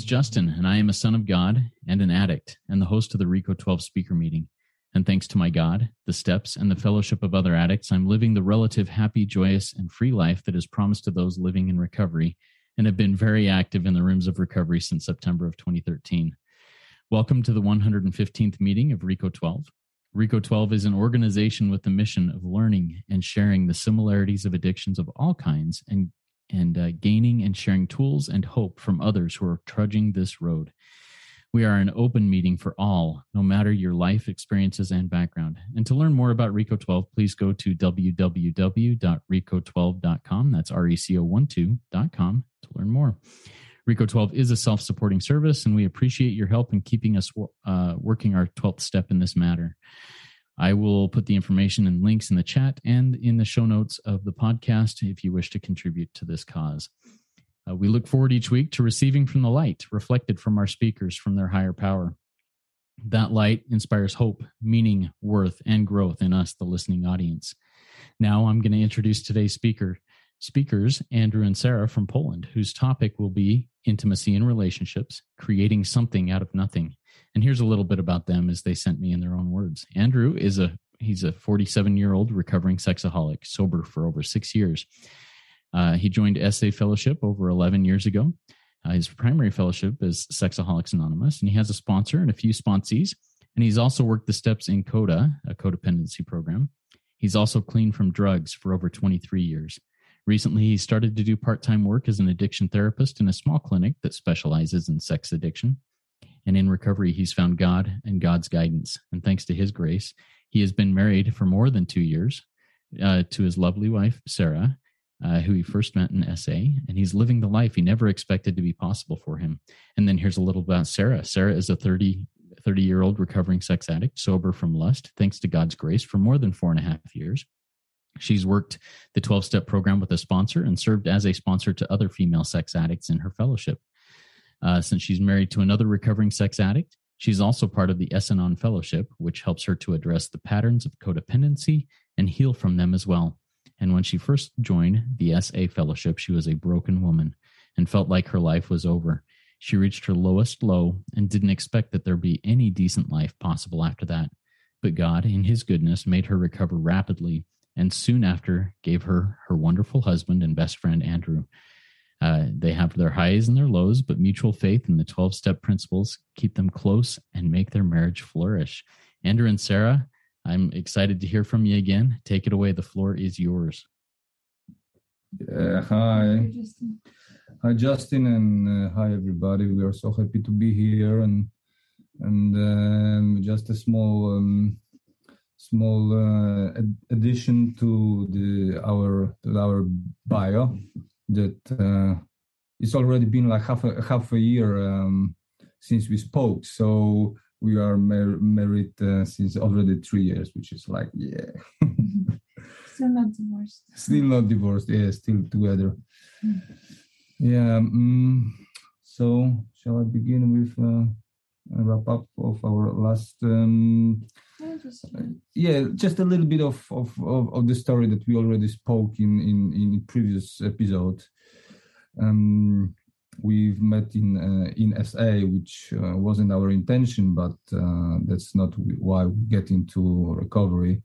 Justin, and I am a son of God and an addict, and the host of the RECO12 speaker meeting. And thanks to my God, the steps, and the fellowship of other addicts, I'm living the relative happy, joyous, and free life that is promised to those living in recovery, and have been very active in the rooms of recovery since September of 2013. Welcome to the 115th meeting of RECO12. RECO12 is an organization with the mission of learning and sharing the similarities of addictions of all kinds and gaining and sharing tools and hope from others who are trudging this road. We are an open meeting for all, no matter your life experiences and background. And to learn more about RECO12, please go to www.reco12.com. That's RECO12.com to learn more. RECO12 is a self-supporting service, and we appreciate your help in keeping us working our 12th step in this matter. I will put the information and links in the chat and in the show notes of the podcast if you wish to contribute to this cause. We look forward each week to receiving from the light reflected from our speakers from their higher power. That light inspires hope, meaning, worth, and growth in us, the listening audience. Now I'm going to introduce today's speakers, Andrew and Sara from Poland, whose topic will be intimacy in relationships, creating something out of nothing. And here's a little bit about them as they sent me in their own words. Andrew he's a 47-year-old recovering sexaholic, sober for over 6 years. He joined SA Fellowship over 11 years ago. His primary fellowship is Sexaholics Anonymous, and he has a sponsor and a few sponsees. And he's also worked the steps in CODA, a codependency program. He's also clean from drugs for over 23 years. Recently, he started to do part-time work as an addiction therapist in a small clinic that specializes in sex addiction. And in recovery, he's found God and God's guidance. And thanks to his grace, he has been married for more than 2 years to his lovely wife, Sara, who he first met in SA. And he's living the life he never expected to be possible for him. And then here's a little about Sara. Sara is a 30-year-old recovering sex addict, sober from lust, thanks to God's grace, for more than 4.5 years. She's worked the 12-step program with a sponsor and served as a sponsor to other female sex addicts in her fellowship. Since she's married to another recovering sex addict, she's also part of the S-Anon Fellowship, which helps her to address the patterns of codependency and heal from them as well. And when she first joined the SA Fellowship, she was a broken woman and felt like her life was over. She reached her lowest low and didn't expect that there'd be any decent life possible after that. But God, in his goodness, made her recover rapidly, and soon after gave her her wonderful husband and best friend, Andrew. They have their highs and their lows, but mutual faith in the 12-step principles keep them close and make their marriage flourish. Andrew and Sara, I'm excited to hear from you again. Take it away. The floor is yours. Hi. Hi, Justin, and hi, everybody. We are so happy to be here, and just a small addition to our bio. That it's already been like half a year since we spoke. So we are married since already 3 years, which is like, yeah. Still not divorced. Still not divorced. Yeah, still together. Yeah. So shall I begin with a wrap up of our last? Just a little bit of the story that we already spoke in previous episode. We've met in SA, which wasn't our intention, but that's not why we get into recovery.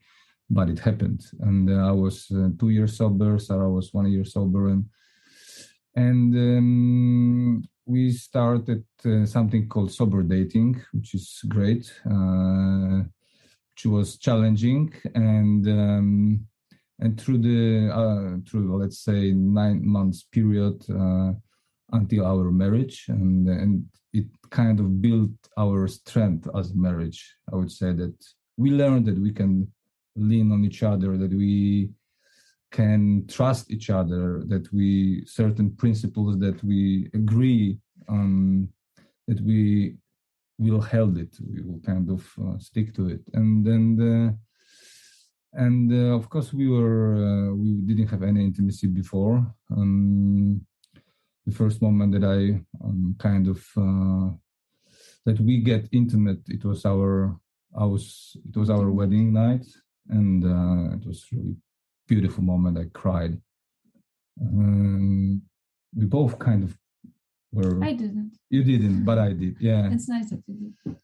But it happened, and I was 2 years sober. Sara was 1 year sober, and we started something called sober dating, which is great. Which was challenging, and through let's say 9 months period until our marriage, and it kind of built our strength as marriage. I would say that we learned that we can lean on each other, that we can trust each other, that we certain principles that we agree on, that we will hold it, we will kind of stick to it. And then of course we didn't have any intimacy before. The first moment that I that we get intimate, it was our wedding night, and it was really beautiful moment. I cried. We both kind of Or I didn't. you didn't, but I did. Yeah. It's nice that you did.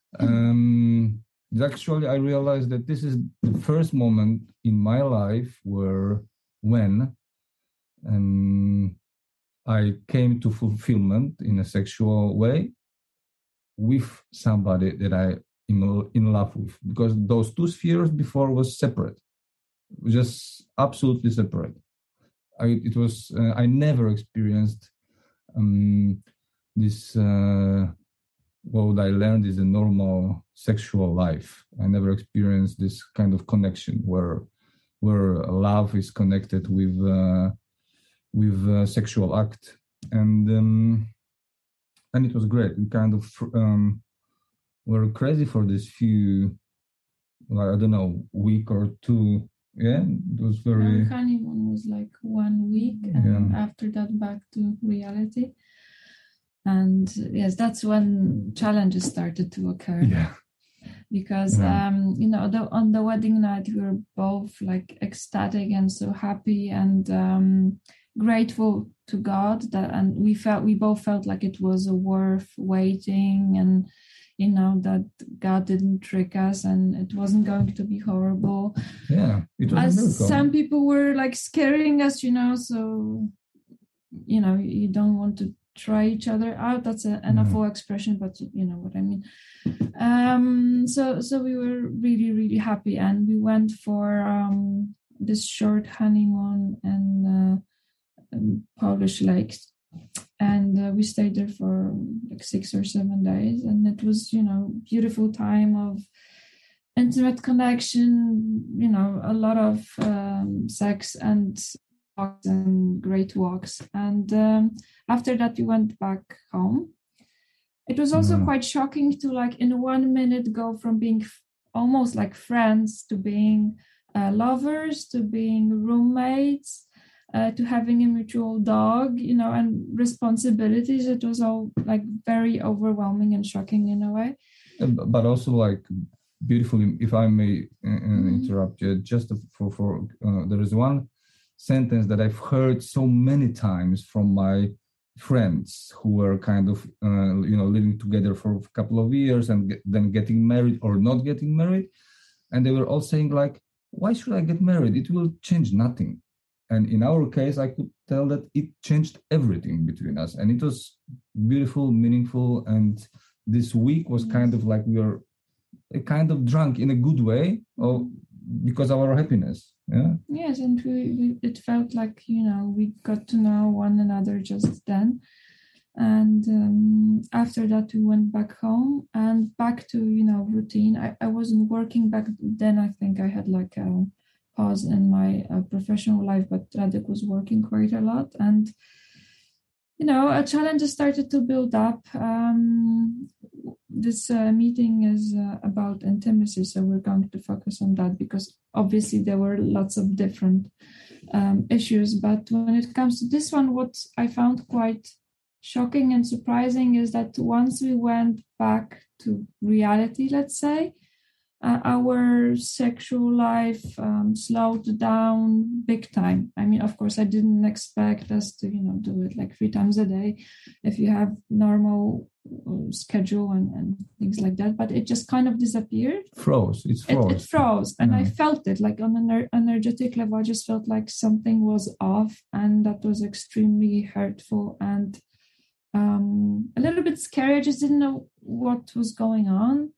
Actually, I realized that this is the first moment in my life when I came to fulfillment in a sexual way with somebody that I in love with, because those two spheres before was separate, just absolutely separate. I never experienced this. What I learned is a normal sexual life. I never experienced this kind of connection where love is connected with sexual act, and it was great. We kind of were crazy for this few, like, I don't know, week or two. Yeah, it was very. Our honeymoon was like 1 week, and after that, back to reality. And yes, that's when challenges started to occur. Yeah. Because on the wedding night we were both like ecstatic and so happy and grateful to God and we both felt like it was worth waiting, and that God didn't trick us and it wasn't going to be horrible. Yeah, it was a miracle. Some people were like scaring us, so you don't want to try each other out. That's an awful expression, but you know what I mean. So we were really, really happy, and we went for this short honeymoon in Polish lakes, and we stayed there for like 6 or 7 days, and it was beautiful time of intimate connection, a lot of sex and great walks, and after that we went back home. It was also quite shocking to, like, in 1 minute go from being almost like friends to being lovers, to being roommates, to having a mutual dog, and responsibilities. It was all like very overwhelming and shocking in a way, but also like beautifully, if I may interrupt you, just for there is one sentence that I've heard so many times from my friends who were kind of living together for a couple of years and then getting married or not getting married, and they were all saying, like, why should I get married? It will change nothing. And in our case, I could tell that it changed everything between us, and it was beautiful, meaningful, and this week was kind of like we were kind of drunk in a good way, because of our happiness. Yeah. Yes, and it felt like we got to know one another just then, and after that we went back home and back to routine. I wasn't working back then. I think I had like a pause in my professional life, but Radek was working quite a lot, and a challenge started to build up. This meeting is about intimacy, so we're going to focus on that because obviously there were lots of different issues. But when it comes to this one, what I found quite shocking and surprising is that once we went back to reality, let's say, our sexual life slowed down big time. I mean, of course, I didn't expect us to, do it like 3 times a day if you have normal schedule and things like that. But it just kind of disappeared. It froze. It froze. And I felt it like on an energetic level. I just felt like something was off, and that was extremely hurtful and a little bit scary. I just didn't know what was going on.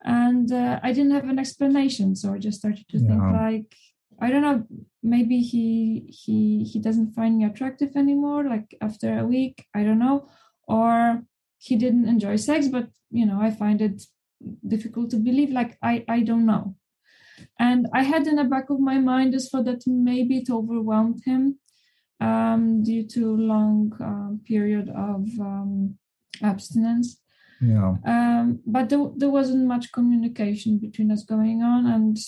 And I didn't have an explanation, so I just started to think, like, I don't know, maybe he doesn't find me attractive anymore, like after a week, I don't know, or he didn't enjoy sex, but I find it difficult to believe, like I don't know. And I had in the back of my mind this thought that maybe it overwhelmed him due to long period of abstinence. Yeah. But there wasn't much communication between us going on, and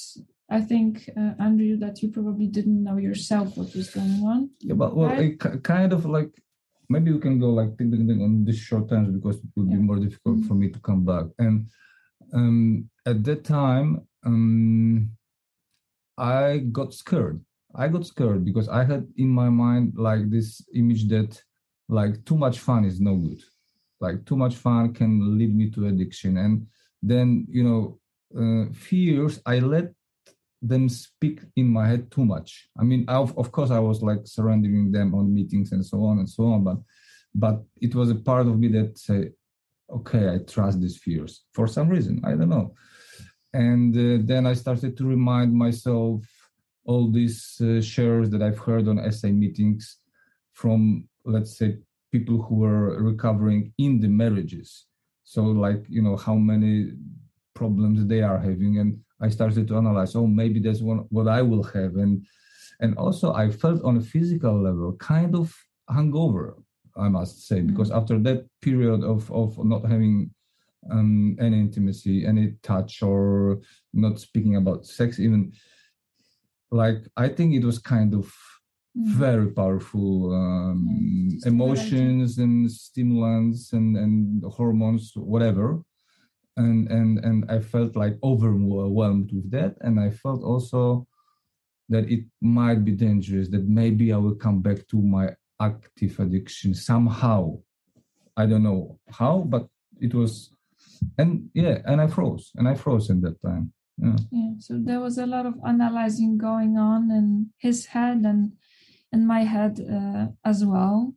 I think Andrew, that you probably didn't know yourself what was going on. Yeah, but right? Kind of like maybe we can go like on this short terms because it will be more difficult for me to come back. And at that time, I got scared. I got scared because I had in my mind like this image that like too much fun is no good. Like too much fun can lead me to addiction. And then, fears, I let them speak in my head too much. I mean, of course, I was like surrendering them on meetings and so on, but it was a part of me that say, okay, I trust these fears for some reason. I don't know. And then I started to remind myself all these shares that I've heard on SA meetings from, let's say, people who were recovering in the marriages. So like, how many problems they are having. And I started to analyze, maybe that's what I will have. And also I felt on a physical level kind of hungover, I must say, because after that period of not having any intimacy, any touch, or not speaking about sex even, like I think it was kind of very powerful emotions and stimulants and hormones, whatever. And I felt like overwhelmed with that. And I felt also that it might be dangerous, that maybe I will come back to my active addiction somehow. I don't know how, but it was, and I froze in that time. Yeah, so there was a lot of analyzing going on in his head and in my head as well,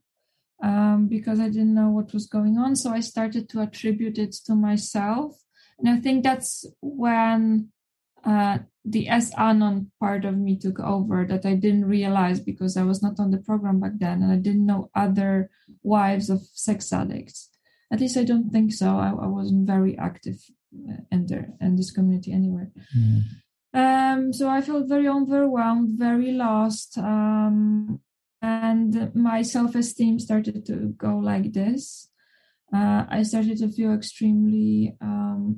because I didn't know what was going on. So I started to attribute it to myself. And I think that's when the S-Anon part of me took over, that I didn't realize because I was not on the program back then and I didn't know other wives of sex addicts. At least I don't think so. I wasn't very active in this community anywhere. So I felt very overwhelmed, very lost. And my self-esteem started to go like this. I started to feel extremely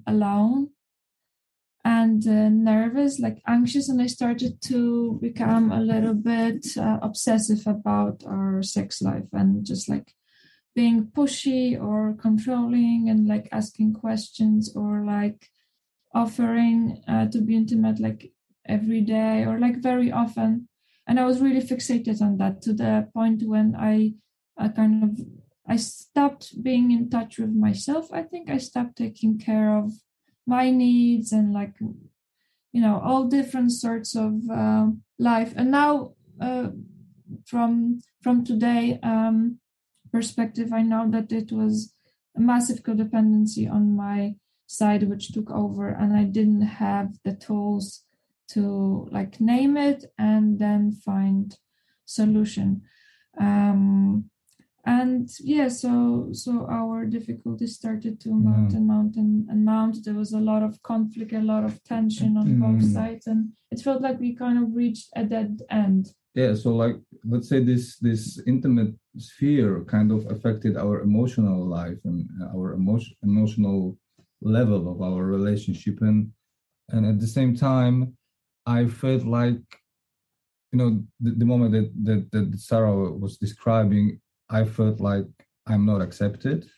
alone and nervous, like anxious. And I started to become a little bit obsessive about our sex life and just like being pushy or controlling and like asking questions or like offering to be intimate like every day or like very often. And I was really fixated on that to the point when I stopped being in touch with myself. I think I stopped taking care of my needs and like, all different sorts of life. And now from today perspective, I know that it was a massive codependency on my side which took over, and I didn't have the tools to like name it and then find solution. So our difficulties started to mount. There was a lot of conflict, a lot of tension on both sides, and it felt like we kind of reached a dead end. Yeah, so like, let's say this intimate sphere kind of affected our emotional life and our emotional level of our relationship. And at the same time, I felt like, the moment that Sarah was describing, I felt like I'm not accepted.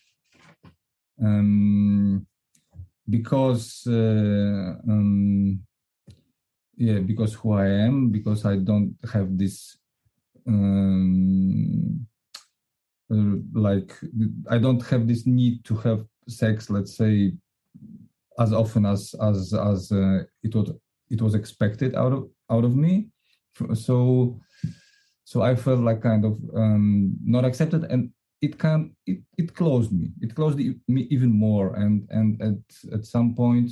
Because who I am, because I don't have this I don't have this need to have sex, let's say, as often as it was expected out of me. So I felt like kind of not accepted, and it closed me. It closed me even more, and at some point.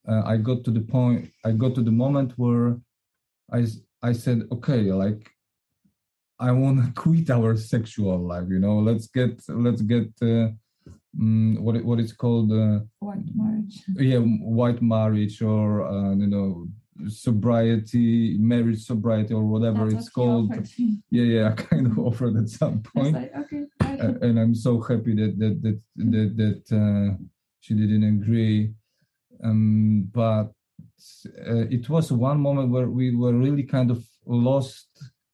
I got to the moment where I said, okay, like I want to quit our sexual life. Let's get what it's called white marriage. Yeah, white marriage, or sobriety, marriage sobriety, or whatever it's called. Yeah, I kind of offered at some point. Like, okay. And I'm so happy that she didn't agree. But it was one moment where we were really kind of lost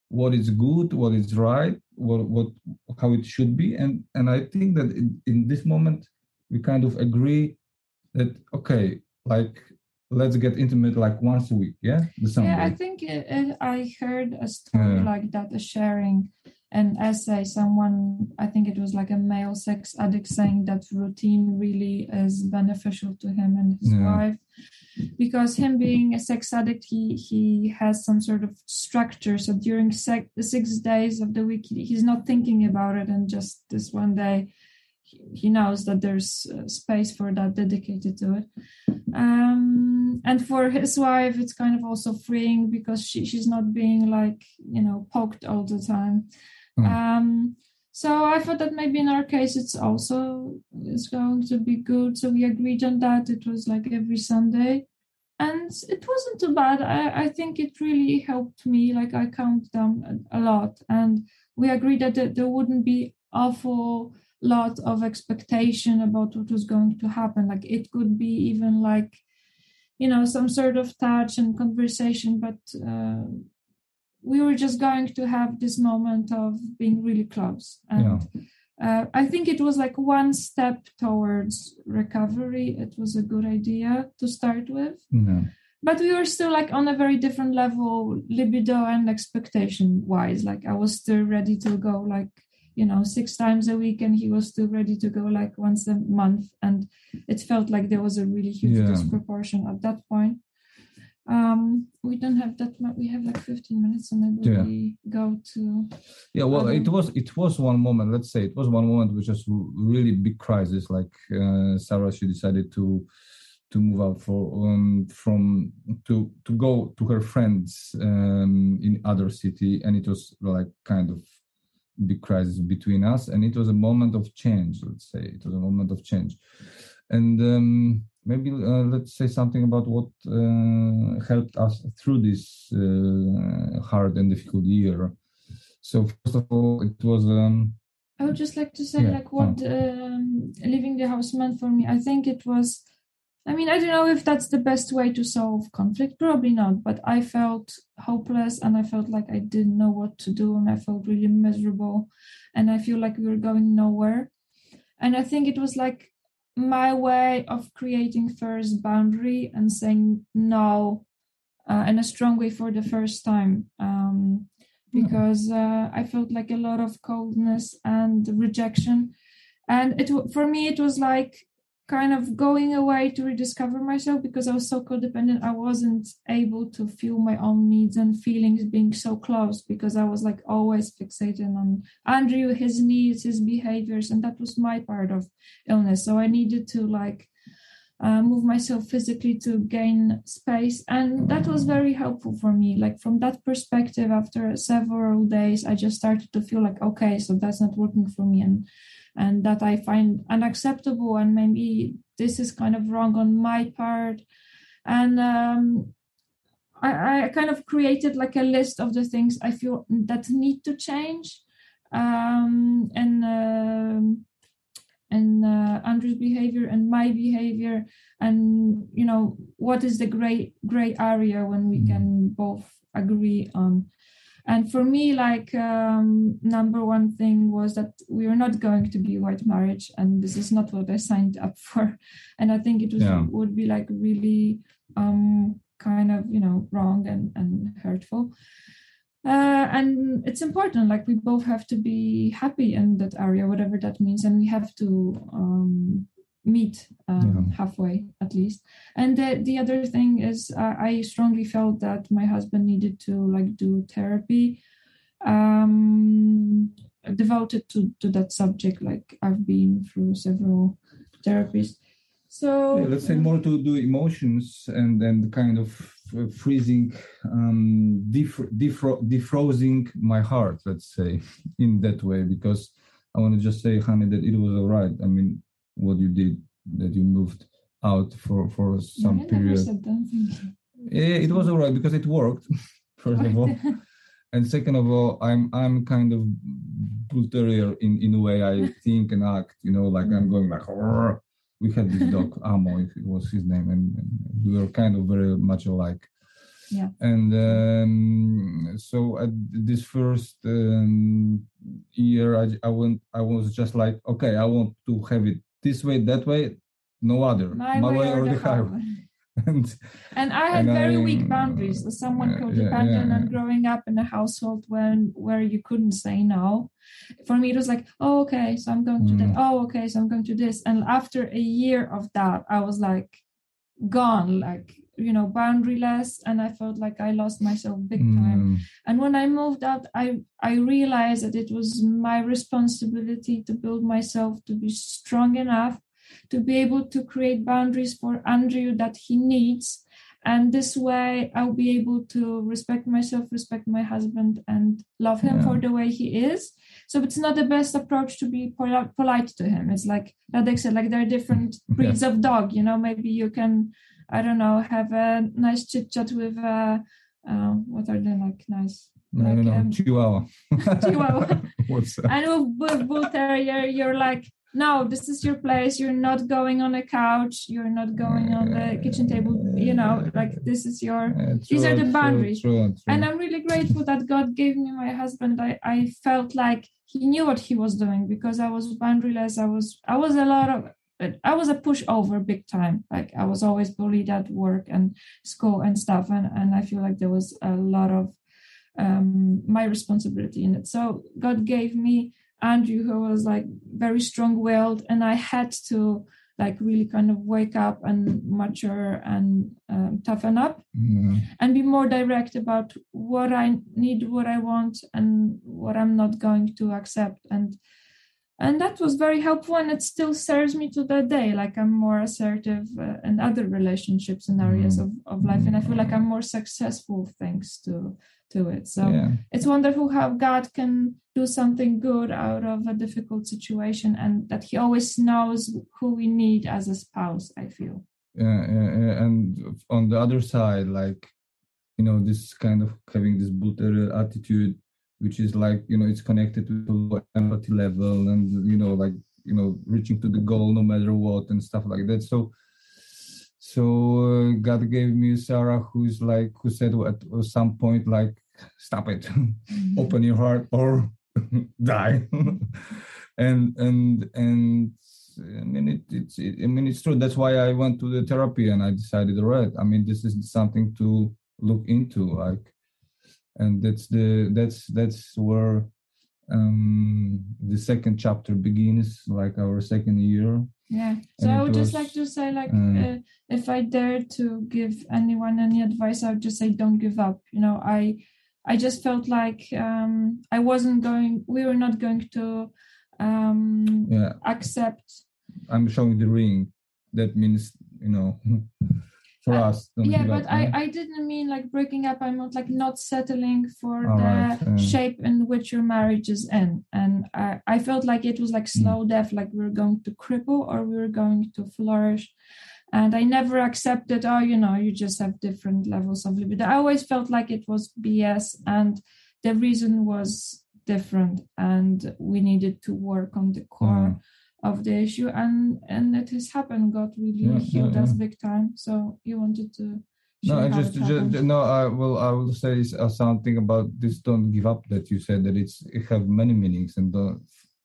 what is good, what is right, what how it should be, and I think that in this moment we kind of agree that okay, like let's get intimate like once a week, the Sunday. Yeah, I think I heard a story like that, a sharing an essay, someone, I think it was like a male sex addict, saying that routine really is beneficial to him and his wife, because him being a sex addict, he has some sort of structure. So during the 6 days of the week, he's not thinking about it, and just this one day he knows that there's space for that dedicated to it. And for his wife, it's kind of also freeing, because she's not being like, poked all the time. So I thought that maybe in our case it's going to be good. So we agreed on that. It was like every Sunday, and it wasn't too bad. I think it really helped me. Like, I calmed down a lot, and we agreed that there wouldn't be awful lot of expectation about what was going to happen. Like, it could be even like, some sort of touch and conversation, but we were just going to have this moment of being really close. And I think it was like one step towards recovery. It was a good idea to start with. But we were still like on a very different level, libido and expectation wise. Like, I was still ready to go like, 6 times a week, and he was still ready to go like once a month. And it felt like there was a really huge disproportion at that point. We don't have that much. We have like 15 minutes, and then we go to. Well, it was one moment. Let's say it was one moment which was really big crisis. Like Sarah, she decided to move out to go to her friends in other city, and it was like kind of big crisis between us, and it was a moment of change. Let's say it was a moment of change, and maybe let's say something about what helped us through this hard and difficult year. So first of all, it was. I would just like to say, what leaving the house meant for me. I think it was. I mean, I don't know if that's the best way to solve conflict. Probably not. But I felt hopeless, and I felt like I didn't know what to do, and I felt really miserable, and I feel like we were going nowhere. And I think it was like my way of creating first boundary and saying no in a strong way for the first time, because I felt like a lot of coldness and rejection. And for me, it was like kind of going away to rediscover myself, because I was so codependent. I wasn't able to feel my own needs and feelings being so close, because I was like always fixated on Andrew, his needs, his behaviors, and that was my part of illness. So I needed to like move myself physically to gain space, and that was very helpful for me. Like, from that perspective, after several days, I just started to feel like, okay, so that's not working for me, and that I find unacceptable, and maybe this is kind of wrong on my part. And I kind of created like a list of the things I feel that need to change, and Andrew's behavior and my behavior, and what is the gray area when we can both agree on. And for me, like, number one thing was that we were not going to be white marriage, and this is not what I signed up for. And I think it would be like really kind of, wrong and hurtful. And it's important, like, we both have to be happy in that area, whatever that means, and we have to meet halfway at least. And the other thing is, I strongly felt that my husband needed to like do therapy devoted to that subject. Like, I've been through several therapies. So let's say more to do emotions and then kind of freezing, defrosing my heart, let's say, in that way, because I want to just say, honey, that it was all right. I mean, what you did, that you moved out for some period. It was all right because it worked, first of all. And second of all, I'm kind of bull terrier in a way I think and act, like I'm going like, Rrr. We had this dog, Amo, if it was his name, and we were kind of very much alike. Yeah. And so at this first year, I was just like, okay, I want to have it this way, that way, no other. My way or the highway. And I had very weak boundaries. As someone codependent and growing up in a household where you couldn't say no. For me, it was like, oh, okay, so I'm going to that. Oh, okay, so I'm going to this. And after a year of that, I was like gone, like, boundaryless. And I felt like I lost myself big time. And when I moved out, I realized that it was my responsibility to build myself to be strong enough to be able to create boundaries for Andrew that he needs. And this way I'll be able to respect myself, respect my husband, and love him for the way he is. So it's not the best approach to be polite to him. It's like Radek said, like there are different breeds of dog. Maybe you can, I don't know, have a nice chit chat with, what are they like nice? Chihuahua. Chihuahua. What's that? And with Bull Terrier, you're like, no, this is your place. You're not going on a couch. You're not going on the kitchen table. Like this is these are the boundaries. True. And I'm really grateful that God gave me my husband. I felt like he knew what he was doing because I was boundaryless. I was a pushover big time. Like I was always bullied at work and school and stuff. And I feel like there was a lot of my responsibility in it. So God gave me Andrew, who was like very strong-willed, and I had to like really kind of wake up and mature and toughen up and be more direct about what I need, what I want, and what I'm not going to accept. And that was very helpful, and it still serves me to that day. Like I'm more assertive in other relationships and areas of life, and I feel like I'm more successful thanks to it. So it's wonderful how God can do something good out of a difficult situation, and that he always knows who we need as a spouse, I feel. And on the other side, like, this kind of having this Bull Terrier attitude, which is like, it's connected to low empathy level and, reaching to the goal no matter what and stuff like that. So God gave me Sarah, who said at some point, like, stop it, open your heart or die. and it's true. That's why I went to the therapy and I decided, right, this is something to look into, like, and that's where the second chapter begins, like our second year. Yeah. So I would just like to say, like, if I dare to give anyone any advice, I would just say, don't give up. I just felt like we were not going to accept. I'm showing the ring. That means, for us. But I didn't mean like breaking up. I meant like not settling for the shape in which your marriage is in. And I felt like it was like slow death, like we were going to cripple or we were going to flourish. And I never accepted, you just have different levels of libido. I always felt like it was BS and the reason was different and we needed to work on the core of the issue, and it has happened. God really healed us big time. So you wanted to share I will say something about this don't give up that you said, that it have many meanings, and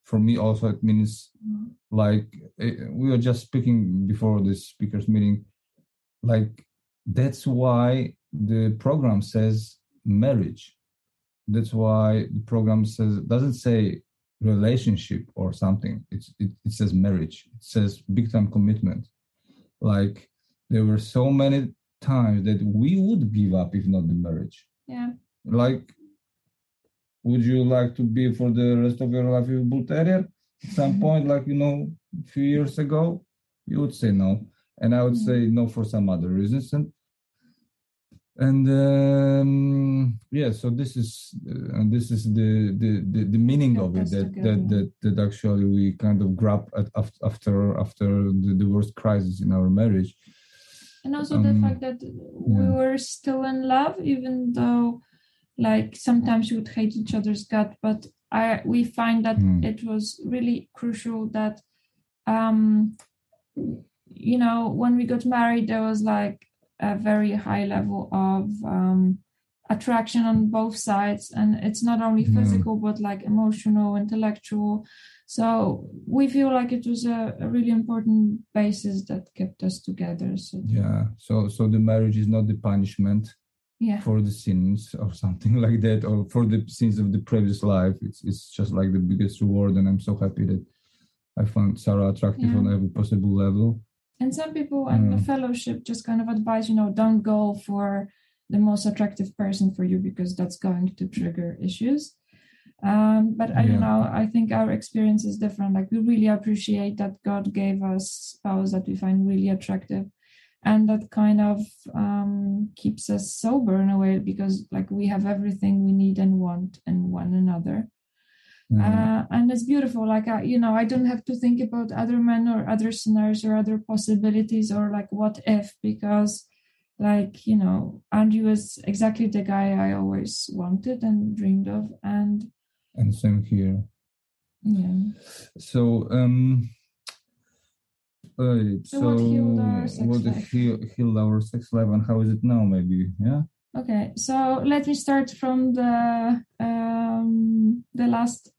for me also it means like we were just speaking before this speakers meeting, like that's why the program says marriage. That's why the program doesn't say relationship or something. It says marriage. It says big time commitment. Like there were so many times that we would give up if not the marriage. Yeah. Like, would you like to be for the rest of your life with Bull Terrier? At some point, like, a few years ago, you would say no. And I would say no for some other reasons. And so this is the meaning of it, that actually we kind of grab after the worst crisis in our marriage, and also the fact that we were still in love, even though like sometimes we would hate each other's gut, but we find that it was really crucial that when we got married there was like a very high level of attraction on both sides, and it's not only physical but like emotional, intellectual. So we feel like it was a really important basis that kept us together. So the marriage is not the punishment for the sins or something like that, or for the sins of the previous life. It's just like the biggest reward, and I'm so happy that I found Sara attractive on every possible level. And some people in the fellowship just kind of advise, don't go for the most attractive person for you, because that's going to trigger issues. But I don't know, I think our experience is different. Like, we really appreciate that God gave us spouse that we find really attractive, and that kind of keeps us sober in a way, because like we have everything we need and want in one another. And it's beautiful. Like, I don't have to think about other men or other scenarios or other possibilities or like what if, because like, Andrew is exactly the guy I always wanted and dreamed of. And same here. Yeah. So, what healed our sex life? Healed our sex life, and how is it now, maybe? Yeah. Okay, so let me start from the last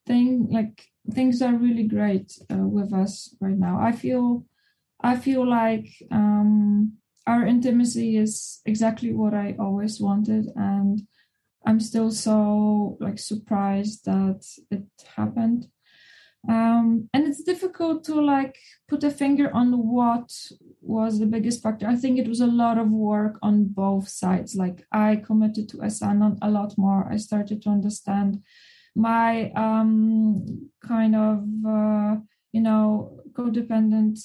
thing. Like, things are really great with us right now. I feel like our intimacy is exactly what I always wanted, and I'm still so like surprised that it happened. And it's difficult to like put a finger on what was the biggest factor. I think it was a lot of work on both sides. Like, I committed to Esanon a lot more. I started to understand my kind of codependent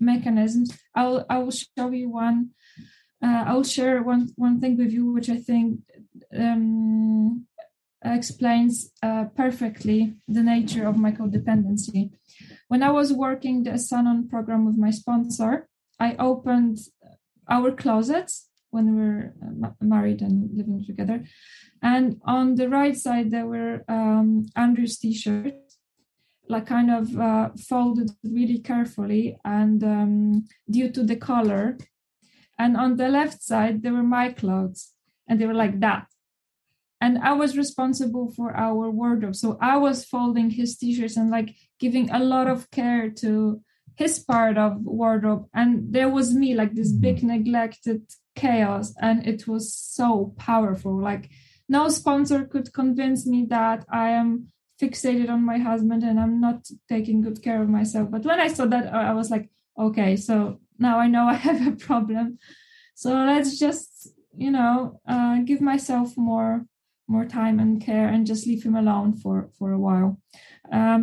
mechanisms. I will show you one. I will share one thing with you, which I think explains perfectly the nature of my codependency. When I was working the Sanon program with my sponsor, I opened our closets when we were married and living together. And on the right side, there were Andrew's t-shirts, like kind of folded really carefully and due to the color. And on the left side, there were my clothes, and they were like that. And I was responsible for our wardrobe. So I was folding his t-shirts and like giving a lot of care to his part of wardrobe. And there was me, like this big neglected chaos. And it was so powerful. Like, no sponsor could convince me that I am fixated on my husband and I'm not taking good care of myself. But when I saw that, I was like, okay, so now I know I have a problem. So let's just, give myself more time and care and just leave him alone for a while.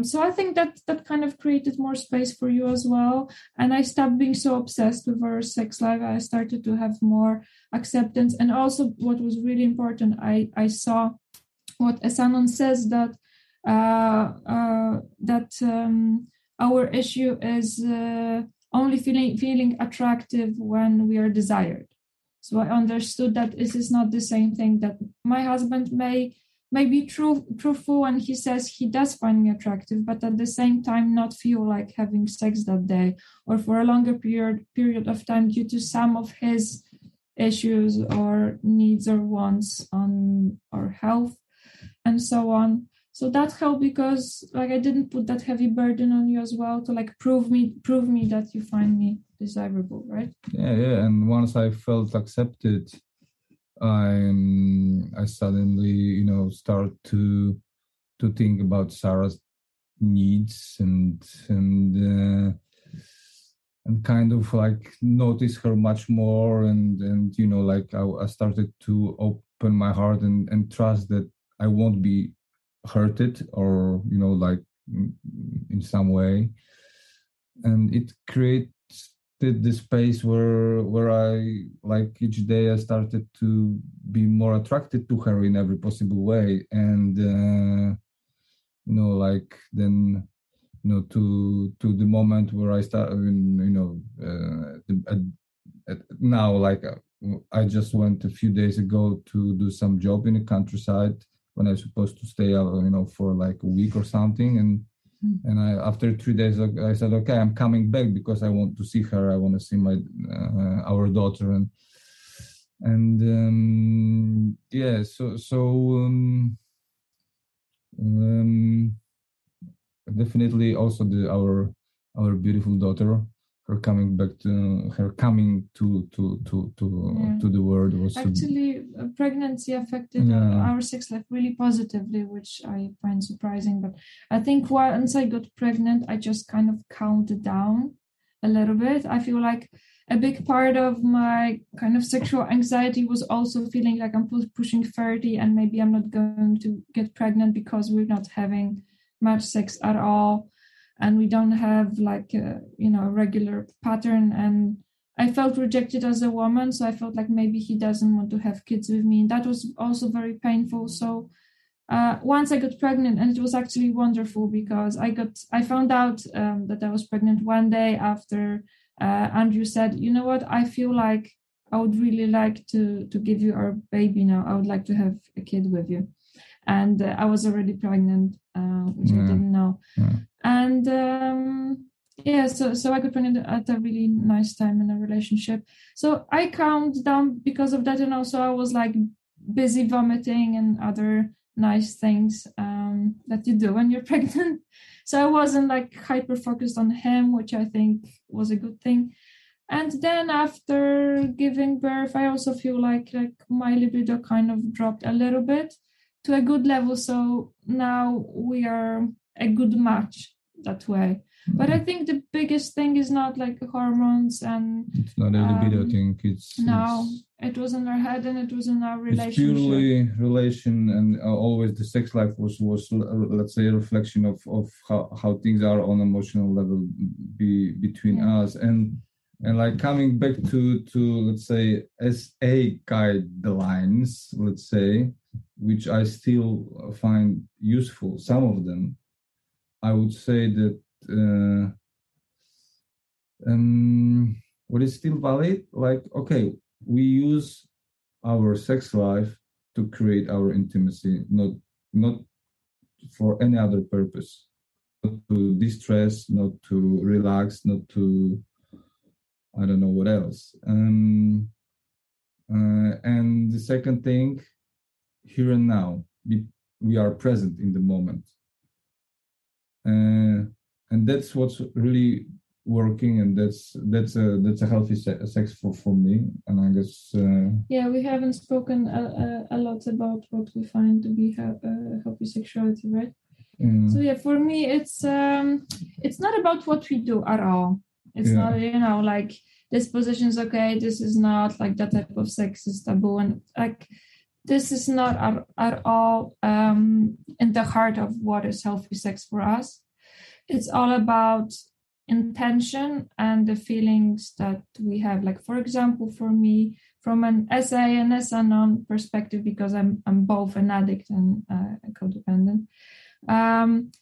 So I think that kind of created more space for you as well. And I stopped being so obsessed with our sex life. I started to have more acceptance. And also what was really important, I saw what Esanon says that our issue is only feeling attractive when we are desired. So I understood that this is not the same thing, that my husband may be truthful and he says he does find me attractive, but at the same time not feel like having sex that day or for a longer period of time due to some of his issues or needs or wants on our health and so on. So that helped because like I didn't put that heavy burden on you as well to like prove me that you find me desirable, right? Yeah. And once I felt accepted, I suddenly, start to think about Sara's needs and kind of like notice her much more and like I started to open my heart and trust that I won't be hurted or like in some way, and it created the space where I like each day I started to be more attracted to her in every possible way, and like then to the moment where I start now like I just went a few days ago to do some job in the countryside when I was supposed to stay for like a week or something, and I after 3 days I said, okay, I'm coming back because I want to see her. I want to see my our daughter, And definitely also our beautiful daughter, her coming to the world was actually pregnancy affected our sex life really positively, which I find surprising. But I think once I got pregnant, I just kind of counted down a little bit. I feel like a big part of my kind of sexual anxiety was also feeling like I'm pushing 30 and maybe I'm not going to get pregnant because we're not having much sex at all, and we don't have like a regular pattern. And I felt rejected as a woman, so I felt like maybe he doesn't want to have kids with me. And that was also very painful. So once I got pregnant, and it was actually wonderful because I found out that I was pregnant one day after Andrew said, you know what, I feel like I would really like to give you our baby now. I would like to have a kid with you. And I was already pregnant, which I didn't know. Yeah. And so I got pregnant at a really nice time in a relationship. So I calmed down because of that. And also I was like busy vomiting and other nice things that you do when you're pregnant. So I wasn't like hyper focused on him, which I think was a good thing. And then after giving birth, I also feel like my libido kind of dropped a little bit to a good level. So now we are a good match that way. But I think the biggest thing is not like hormones, and it's not a libido thing. It was in our head and it was in our relationship. It's purely relation, and always the sex life was let's say a reflection of how things are on emotional level between us, and like coming back to let's say SA guidelines, let's say, which I still find useful, some of them. I would say that what is still valid, like, okay, we use our sex life to create our intimacy, not for any other purpose, not to distress, not to relax, not to, I don't know what else. And the second thing, here and now, we are present in the moment. And that's what's really working, and that's a healthy sex for me. And I guess we haven't spoken a lot about what we find to be healthy sexuality, right? So for me it's not about what we do at all. It's not like this position's okay, this is not, like that type of sex is taboo, and like this is not at all in the heart of what is healthy sex for us. It's all about intention and the feelings that we have. Like, for example, for me, from an SA and SNON perspective, because I'm both an addict and a codependent,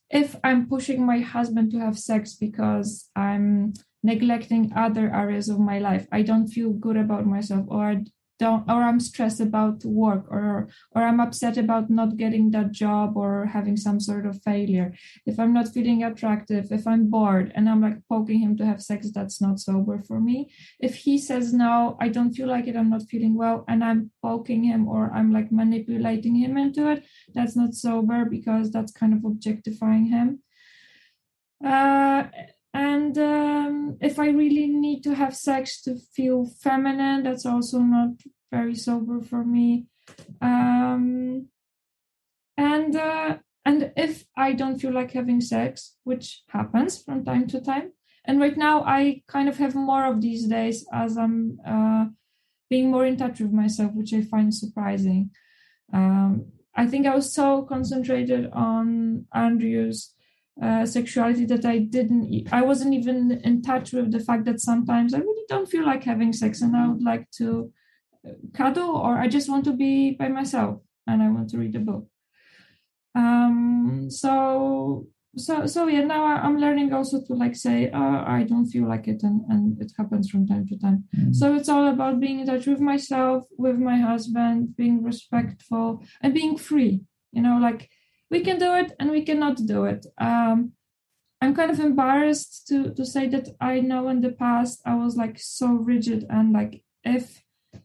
if I'm pushing my husband to have sex because I'm neglecting other areas of my life, I don't feel good about myself, or I'm stressed about work, or I'm upset about not getting that job or having some sort of failure. If I'm not feeling attractive, if I'm bored and I'm like poking him to have sex, that's not sober for me. If he says no, I don't feel like it, I'm not feeling well, and I'm poking him or I'm like manipulating him into it, that's not sober, because that's kind of objectifying him. And if I really need to have sex to feel feminine, that's also not very sober for me. And if I don't feel like having sex, which happens from time to time, and right now I kind of have more of these days as I'm being more in touch with myself, which I find surprising. I think I was so concentrated on Andrew's sexuality that I wasn't even in touch with the fact that sometimes I really don't feel like having sex and I would like to cuddle, or I just want to be by myself and I want to read a book. So now I'm learning also to like say, I don't feel like it, and it happens from time to time. So it's all about being in touch with myself, with my husband, being respectful and being free, like we can do it and we cannot do it. I'm kind of embarrassed to say that I know in the past I was like so rigid, and like if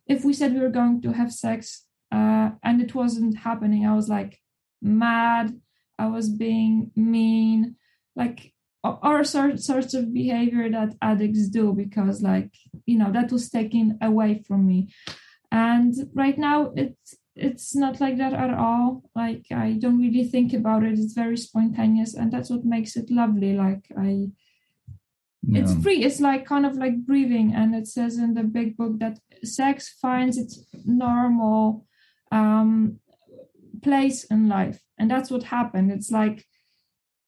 if we said we were going to have sex and it wasn't happening, I was like mad. I was being mean, like all sorts of behavior that addicts do, because like, that was taken away from me. And right now it's not like that at all. Like, I don't really think about it. It's very spontaneous, and that's what makes it lovely. Like, it's free. It's like kind of like breathing. And it says in the big book that sex finds its normal place in life. And that's what happened. It's like,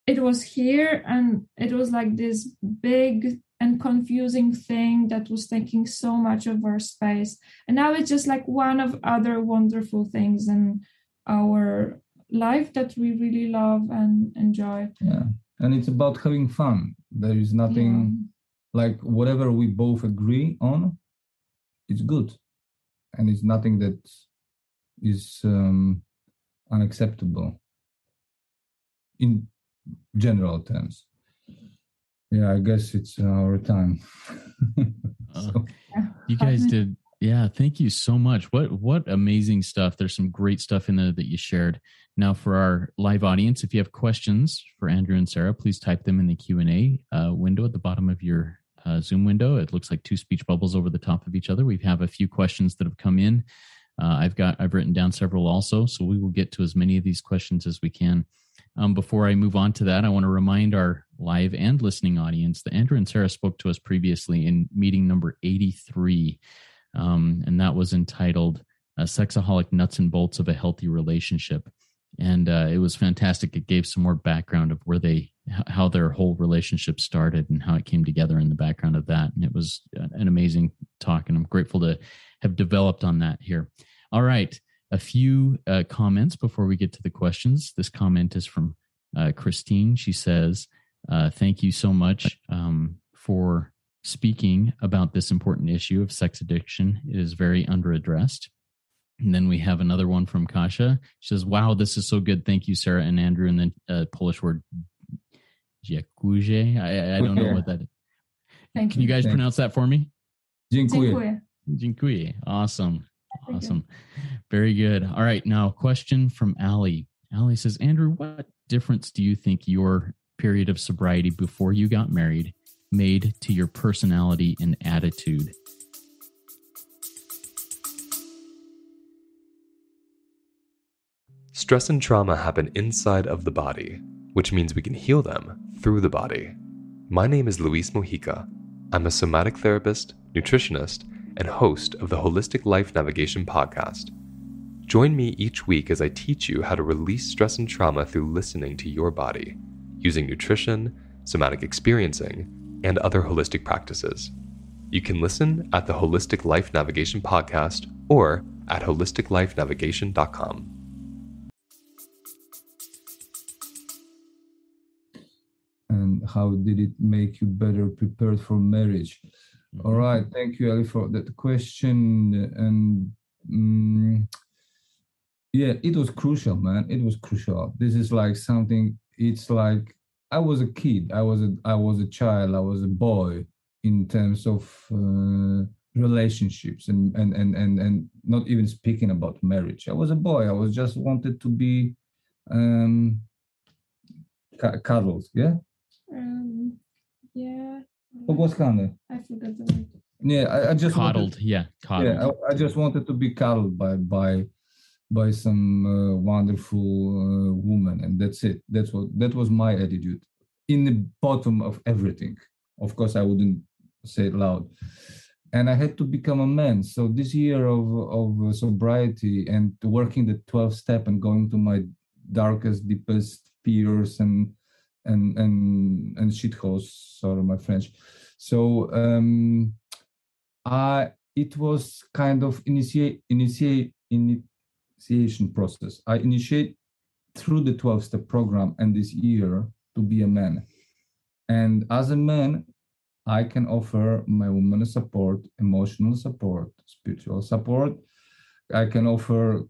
it was here, and it was like this big and confusing thing that was taking so much of our space. And now it's just like one of other wonderful things in our life that we really love and enjoy. Yeah. And it's about having fun. There is nothing like whatever we both agree on, it's good. And it's nothing that is unacceptable in general terms. Yeah, I guess it's our time. You guys did. Yeah, thank you so much. What amazing stuff. There's some great stuff in there that you shared. Now, for our live audience, if you have questions for Andrew and Sara, please type them in the Q&A window at the bottom of your Zoom window. It looks like two speech bubbles over the top of each other. We have a few questions that have come in. I've written down several also, so we will get to as many of these questions as we can. Before I move on to that, I want to remind our live and listening audience that Andrew and Sara spoke to us previously in meeting number 83, and that was entitled Sexaholic Nuts and Bolts of a Healthy Relationship. And it was fantastic. It gave some more background of how their whole relationship started and how it came together in the background of that. And it was an amazing talk, and I'm grateful to have developed on that here. All right. A few comments before we get to the questions. This comment is from Christine. She says, thank you so much for speaking about this important issue of sex addiction. It is very underaddressed. And then we have another one from Kasia. She says, wow, this is so good. Thank you, Sara and Andrew. And then Polish word, dziękuję. I don't know what that is. Can you guys pronounce that for me? Dziękuję. Dziękuję. Awesome. Very good. All right. Now, question from Allie. Allie says, Andrew, what difference do you think your period of sobriety before you got married made to your personality and attitude? Stress and trauma happen inside of the body, which means we can heal them through the body. My name is Luis Mojica. I'm a somatic therapist, nutritionist, and host of the Holistic Life Navigation podcast. Join me each week as I teach you how to release stress and trauma through listening to your body, using nutrition, somatic experiencing, and other holistic practices. You can listen at the Holistic Life Navigation podcast or at holisticlifenavigation.com. And how did it make you better prepared for marriage? Mm-hmm. All right. Thank you, Ali, for that question. And yeah, it was crucial, man. It was crucial. This is like something, it's like I was a kid. I was a child. I was a boy in terms of relationships and not even speaking about marriage. I was a boy. I was just wanted to be cuddled. Yeah. Yeah. Pogłaskany. I forgot the word. Yeah, I just coddled. Coddled. Yeah, I just wanted to be cuddled by some wonderful woman, and that's it. That was my attitude. In the bottom of everything, of course, I wouldn't say it loud, and I had to become a man. So this year of sobriety and working the 12 step and going to my darkest, deepest fears and shitholes, sorry my French. So it was kind of initiation process. I initiate through the 12-step program and this year to be a man. And as a man, I can offer my woman support, emotional support, spiritual support. I can offer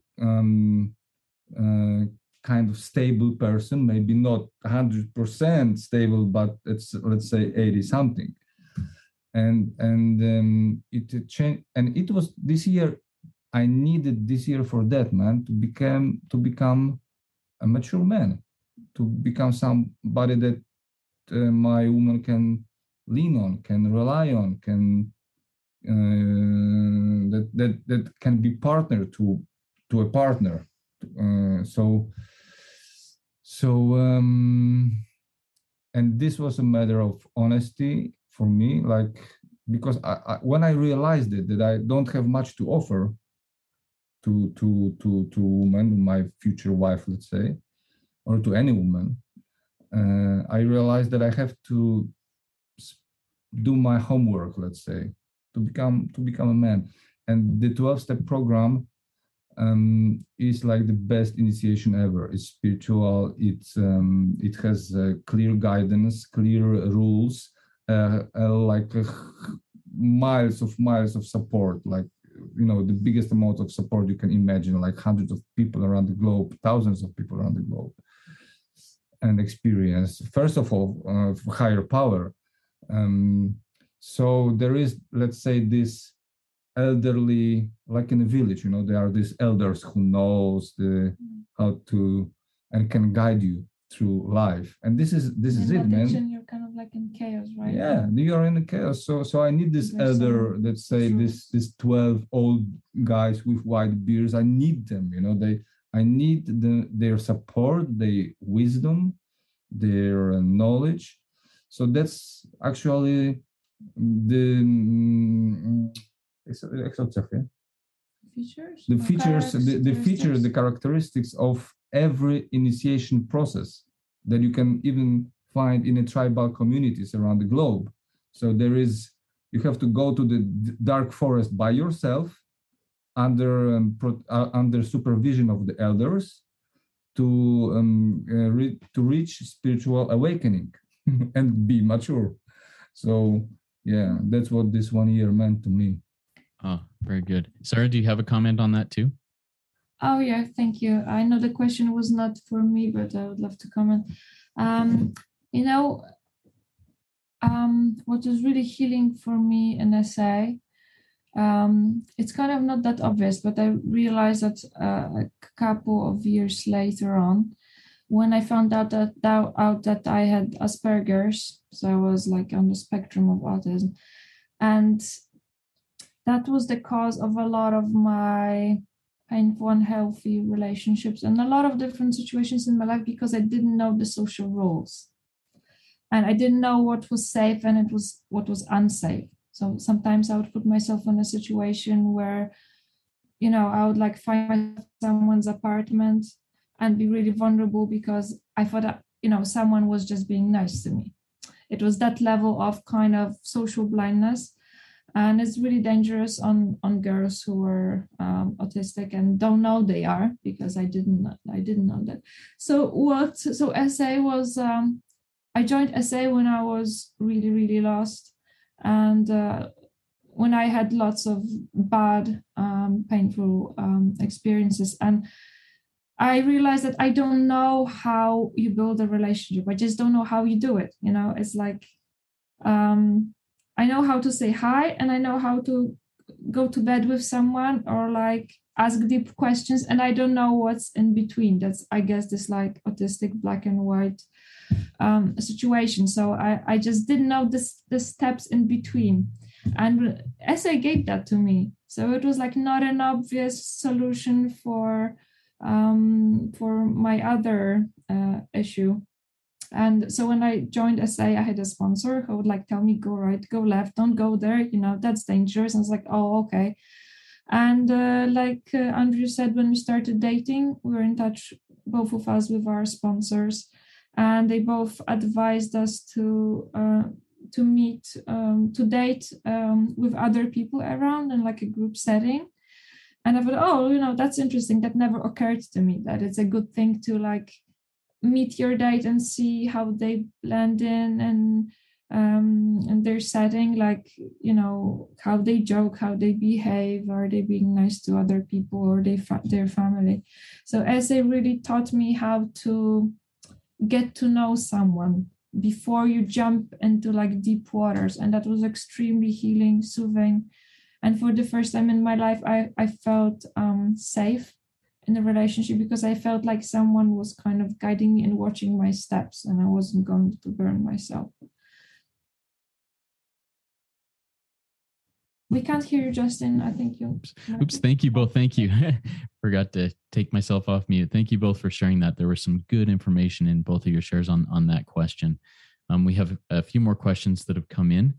kind of stable person, maybe not 100% stable, but let's say 80 something. and it changed. And it was this year. I needed this year for that, man, to become a mature man, to become somebody that my woman can lean on, can rely on, can that can be partner to a partner. And this was a matter of honesty for me, like, because when I realized that I don't have much to offer to woman, my future wife, let's say, or to any woman, I realized that I have to do my homework, let's say, to become a man. And the 12-step program is like the best initiation ever. It's spiritual. It has clear guidance, clear rules, miles of support, like, the biggest amount of support you can imagine, like hundreds of people around the globe, thousands of people around the globe, and experience, first of all, higher power. So there is, let's say, this elderly, like in a village, there are these elders who knows how to and can guide you through life. And this is it, man. You're kind of like in chaos, right? Yeah, you are in the chaos. So I need this elder, let's say, this 12 old guys with white beards. I need them, I need their support, their wisdom, their knowledge. So that's actually the the characteristics of every initiation process that you can even find in a tribal communities around the globe. So you have to go to the dark forest by yourself under supervision of the elders to reach spiritual awakening and be mature. So yeah, that's what this 1 year meant to me. Oh, very good. Sara, do you have a comment on that too? Oh yeah, thank you. I know the question was not for me, but I would love to comment. What is really healing for me in SA, it's kind of not that obvious, but I realized that a couple of years later on, when I found out that I had Asperger's, so I was like on the spectrum of autism, and that was the cause of a lot of my painful, unhealthy relationships and a lot of different situations in my life, because I didn't know the social rules. And I didn't know what was safe and what was unsafe. So sometimes I would put myself in a situation where, I would like find someone's apartment and be really vulnerable because I thought that, someone was just being nice to me. It was that level of kind of social blindness. And it's really dangerous on girls who are autistic and don't know they are, because I didn't know that. So SA was, I joined SA when I was really, really lost. And when I had lots of bad, painful experiences. And I realized that I don't know how you build a relationship. I just don't know how you do it. It's like, I know how to say hi, and I know how to go to bed with someone or like ask deep questions, and I don't know what's in between. That's, I guess, this like autistic black and white situation. So I just didn't know the steps in between. And SA gave that to me. So it was like not an obvious solution for my other issue. And so when I joined SA, I had a sponsor who would like tell me, go right, go left, don't go there, that's dangerous. And I was like, oh, okay. And Andrew said, when we started dating, we were in touch, both of us, with our sponsors, and they both advised us to meet, to date with other people around in like a group setting. And I thought, that's interesting. That never occurred to me, that it's a good thing to like meet your date and see how they blend in and their setting, like, how they joke, how they behave, are they being nice to other people or their family. So SA really taught me how to get to know someone before you jump into like deep waters. And that was extremely healing, soothing. And for the first time in my life, I felt safe in the relationship, because I felt like someone was kind of guiding me and watching my steps, and I wasn't going to burn myself. We can't hear you, Justin. I think you. Oops. Thank you both. Thank you. Forgot to take myself off mute. Thank you both for sharing that. There was some good information in both of your shares on that question. We have a few more questions that have come in.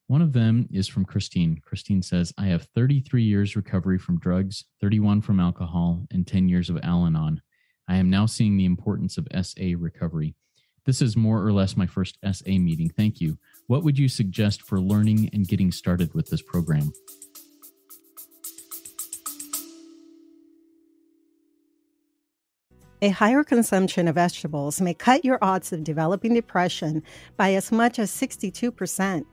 One of them is from Christine. Christine says, I have 33 years recovery from drugs, 31 from alcohol, and 10 years of Al-Anon. I am now seeing the importance of SA recovery. This is more or less my first SA meeting. Thank you. What would you suggest for learning and getting started with this program? A higher consumption of vegetables may cut your odds of developing depression by as much as 62%.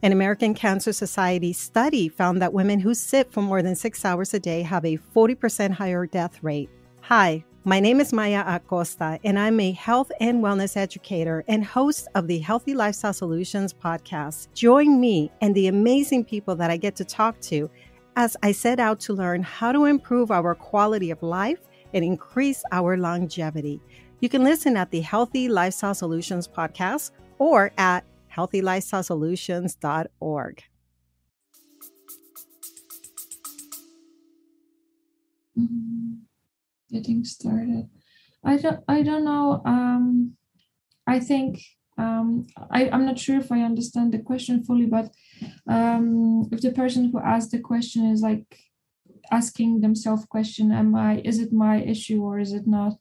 An American Cancer Society study found that women who sit for more than 6 hours a day have a 40% higher death rate. Hi, my name is Maya Acosta, and I'm a health and wellness educator and host of the Healthy Lifestyle Solutions podcast. Join me and the amazing people that I get to talk to as I set out to learn how to improve our quality of life and increase our longevity. You can listen at the Healthy Lifestyle Solutions podcast or at healthylifestylesolutions.org. Getting started. I don't know. I think I'm not sure if I understand the question fully, but if the person who asked the question is like asking themselves question, is it my issue or is it not?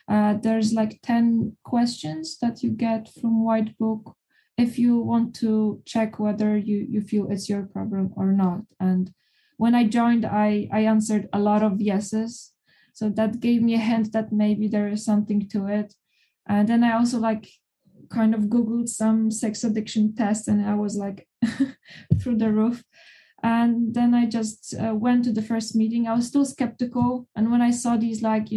There's like 10 questions that you get from White Book if you want to check whether you feel it's your problem or not. And when I joined, I answered a lot of yeses. So that gave me a hint that maybe there is something to it. And then I also like kind of Googled some sex addiction tests, and I was like through the roof. And then I just went to the first meeting. I was still skeptical. And when I saw these like,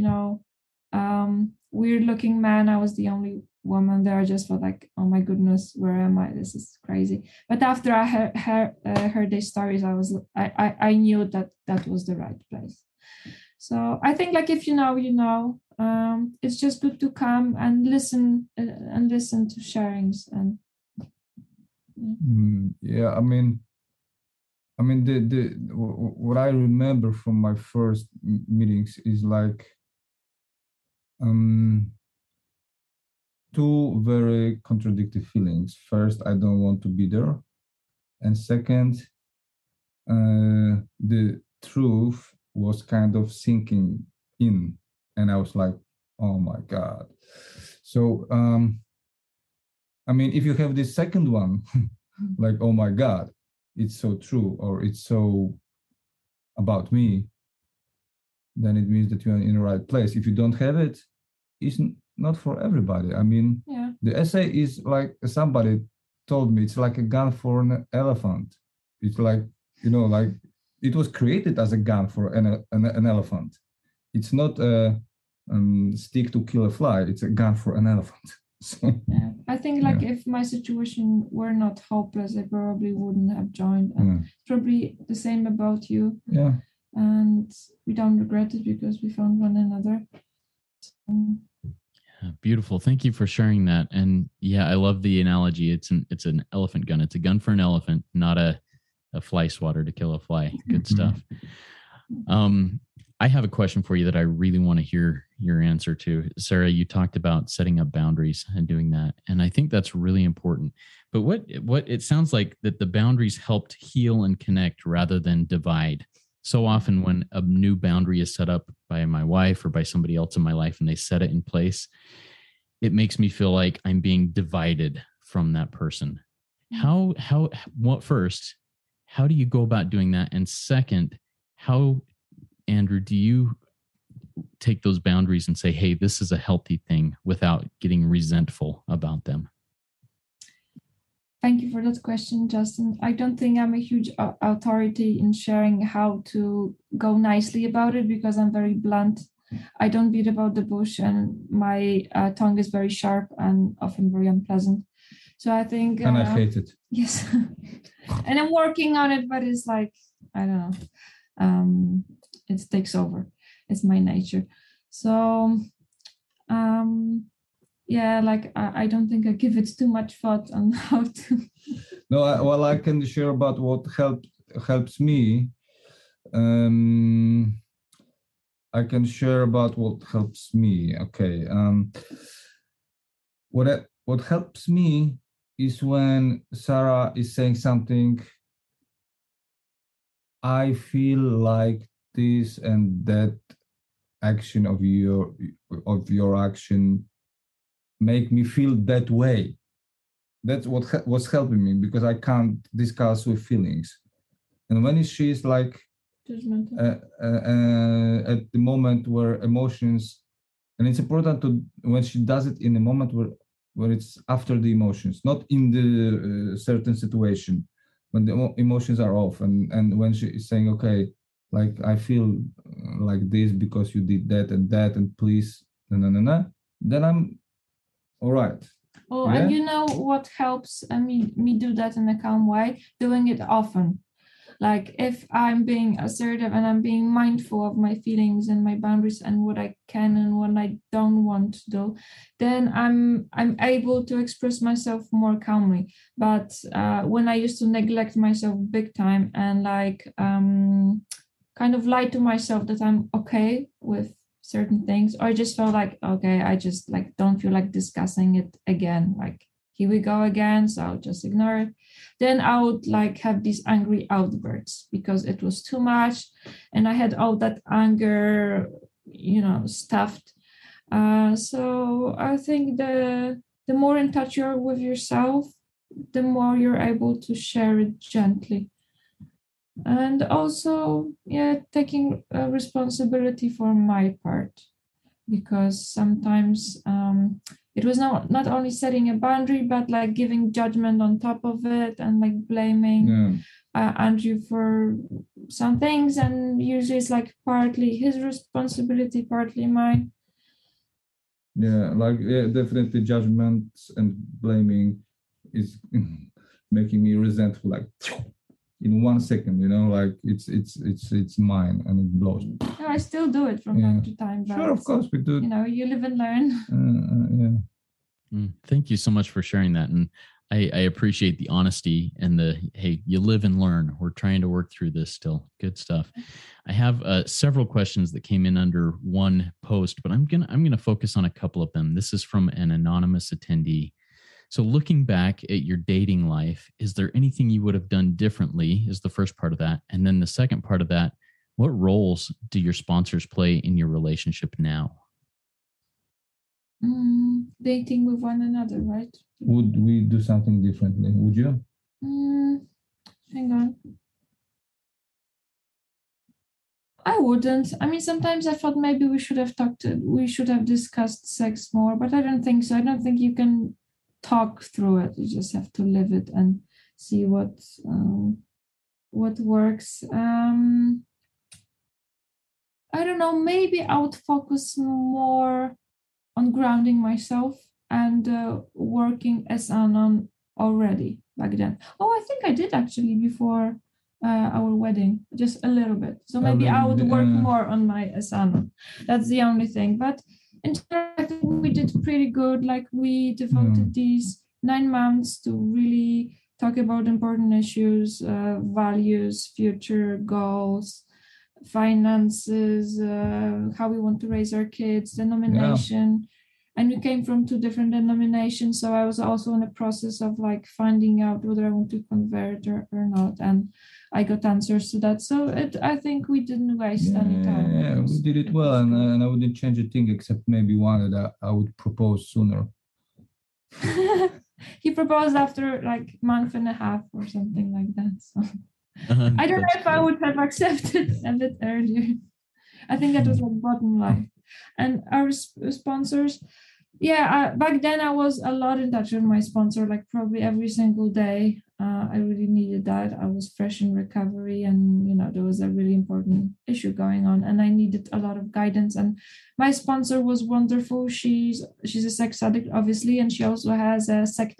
weird looking men, I was the only woman there. I just felt like, oh my goodness, where am I? This is crazy. But after I heard their stories, I knew that was the right place. So I think like if you know, it's just good to come and listen to sharings. And yeah, I mean, the what I remember from my first meetings is like two very contradictory feelings. First, I don't want to be there, and second, the truth was kind of sinking in, and I was like, oh my God. So I mean, if you have this second one, like, oh my God, it's so true, or it's so about me, then it means that you're in the right place. If you don't have it, it's not for everybody. I mean, yeah. The essay is like, somebody told me, it's like a gun for an elephant. It's like, like it was created as a gun for an elephant. It's not a stick to kill a fly. It's a gun for an elephant. So, yeah. I think like if my situation were not hopeless, I probably wouldn't have joined. And it's probably the same about you. Yeah. And we don't regret it because we found one another. Beautiful. Thank you for sharing that. And yeah, I love the analogy. It's an elephant gun. It's a gun for an elephant, not a fly swatter to kill a fly. Good stuff. I have a question for you that I really want to hear your answer to. Sara, you talked about setting up boundaries and doing that. And I think that's really important. But what it sounds like that the boundaries helped heal and connect rather than divide. So often when a new boundary is set up by my wife or by somebody else in my life and they set it in place, it makes me feel like I'm being divided from that person. First, how do you go about doing that? And second, how, Andrew, do you take those boundaries and say, hey, this is a healthy thing without getting resentful about them? Thank you for that question, Justin. I don't think I'm a huge authority in sharing how to go nicely about it because I'm very blunt. I don't beat about the bush and my tongue is very sharp and often very unpleasant. So I think... And I hate it. Yes. And I'm working on it, but it's like, I don't know. It takes over. It's my nature. So, yeah, like I don't think I give it too much thought on how to... No, I can share about what helps me. I can share about what helps me. Okay. What helps me is when Sarah is saying something, I feel like this and that action of your action make me feel that way. That's what was helping me, because I can't discuss with feelings. And when she's like at the moment where emotions, and it's important to, when she does it in a moment where it's after the emotions, not in the certain situation, when the emotions are off, and when she is saying, okay, like I feel like this because you did that, and please, then I'm all right. Oh, yeah? And you know what helps me do that in a calm way? Doing it often. Like if I'm being assertive and I'm being mindful of my feelings and my boundaries and what I can and what I don't want to do, then I'm able to express myself more calmly. But when I used to neglect myself big time and like kind of lie to myself that I'm okay with certain things, or I just felt like, okay, I just like don't feel like discussing it again, like here we go again, so I'll just ignore it. Then I would like have these angry outbursts because it was too much and I had all that anger, stuffed. So I think the more in touch you're with yourself, the more you're able to share it gently. And also, taking responsibility for my part, because sometimes it was not only setting a boundary, but like giving judgment on top of it and like blaming Andrew for some things. And usually it's like partly his responsibility, partly mine. Yeah, definitely judgment and blaming is making me resentful, like in 1 second, like it's mine and it blows. No, I still do it from time to time. But sure, of course we do. You live and learn. Thank you so much for sharing that. And I appreciate the honesty and hey, you live and learn. We're trying to work through this still. Good stuff. I have several questions that came in under one post, but I'm gonna focus on a couple of them. This is from an anonymous attendee. So looking back at your dating life, is there anything you would have done differently is the first part of that. And then the second part of that, what roles do your sponsors play in your relationship now? Dating with one another, right? Would we do something differently? Would you? Hang on. I wouldn't. I mean, sometimes I thought maybe we should have discussed sex more, but I don't think so. I don't think you can talk through it. You just have to live it and see what works. I don't know. Maybe I would focus more on grounding myself and working as anon already back then. Oh, I think I did actually before our wedding, just a little bit. So maybe I would work more on my anon. That's the only thing. But in general, I think we did pretty good. Like we devoted these 9 months to really talk about important issues, values, future goals, finances, how we want to raise our kids, denomination. And we came from 2 different denominations. So I was also in the process of like finding out whether I want to convert or not. And I got answers to that. So I think we didn't waste any time. Yeah, we did it well. And I wouldn't change a thing except maybe one that I would propose sooner. He proposed after like a month and a half or something like that. So I don't know if I would have accepted a bit earlier. I think that was like bottom line. And our sponsors, back then I was a lot in touch with my sponsor, like probably every single day. I really needed that. I was fresh in recovery, and there was a really important issue going on, and I needed a lot of guidance. And my sponsor was wonderful. She's a sex addict, obviously, and she also has a sex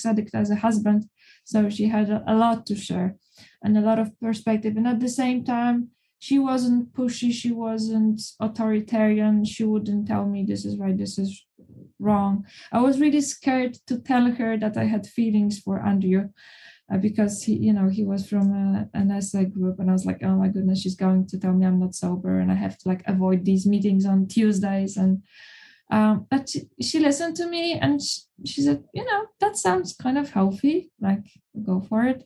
addict as a husband. So she had a lot to share and a lot of perspective. And at the same time, she wasn't pushy. She wasn't authoritarian. She wouldn't tell me this is right, this is wrong. I was really scared to tell her that I had feelings for Andrew because he was from an SA group, and I was like, oh my goodness, she's going to tell me I'm not sober and I have to avoid these meetings on Tuesdays. And but she listened to me, and she said, that sounds kind of healthy, go for it.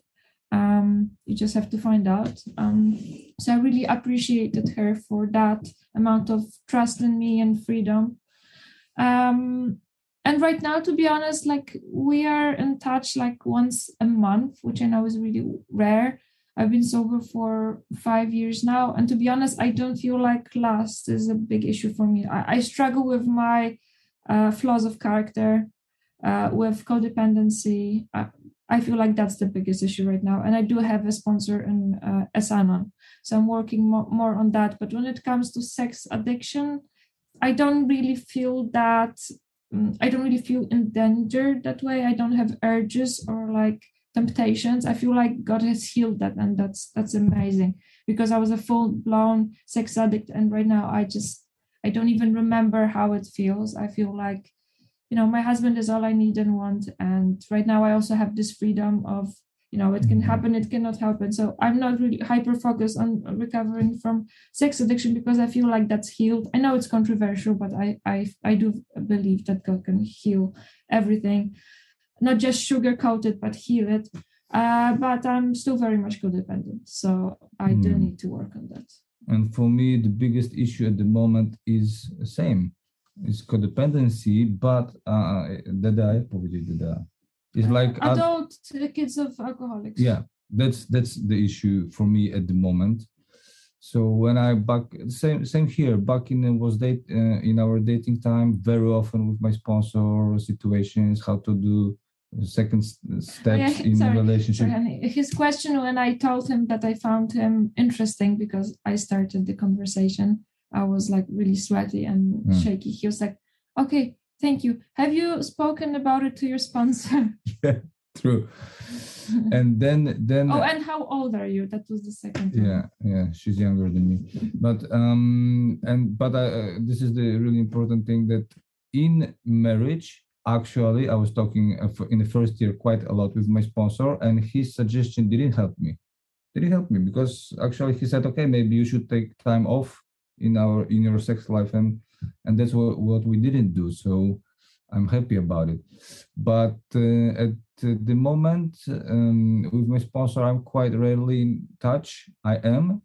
You just have to find out. So I really appreciated her for that amount of trust in me and freedom. And right now, to be honest, we are in touch once a month, which I know is really rare. I've been sober for 5 years now. And to be honest, I don't feel like lust is a big issue for me. I struggle with my flaws of character, with codependency. I feel like that's the biggest issue right now. And I do have a sponsor in Esanon. So I'm working more on that. But when it comes to sex addiction, I don't really feel that. I don't really feel endangered that way. I don't have urges or temptations. I feel like God has healed that, and that's amazing, because I was a full-blown sex addict, and right now I don't even remember how it feels. I feel like, my husband is all I need and want, and right now I also have this freedom of, it can happen, it cannot happen. So I'm not really hyper-focused on recovering from sex addiction, because I feel like that's healed. I know it's controversial, but I do believe that God can heal everything, not just sugarcoat it, but heal it. But I'm still very much codependent, so I do need to work on that. And for me, the biggest issue at the moment is the same. It's codependency, but it's like adult kids of alcoholics. Yeah, that's the issue for me at the moment. So when I same here, back in in our dating time, very often with my sponsor, situations, how to do second steps in a relationship. His question, when I told him that I found him interesting because I started the conversation, I was really sweaty and shaky. He was like, okay, thank you. Have you spoken about it to your sponsor? Yeah, true. And then oh, and how old are you? That was the second one. Yeah, she's younger than me. But this is the really important thing, that in marriage, actually, I was talking in the first year quite a lot with my sponsor, and his suggestion didn't help me. Because actually he said, okay, maybe you should take time off in your sex life, and that's what we didn't do. So I'm happy about it. But at the moment, with my sponsor, I'm quite rarely in touch. I am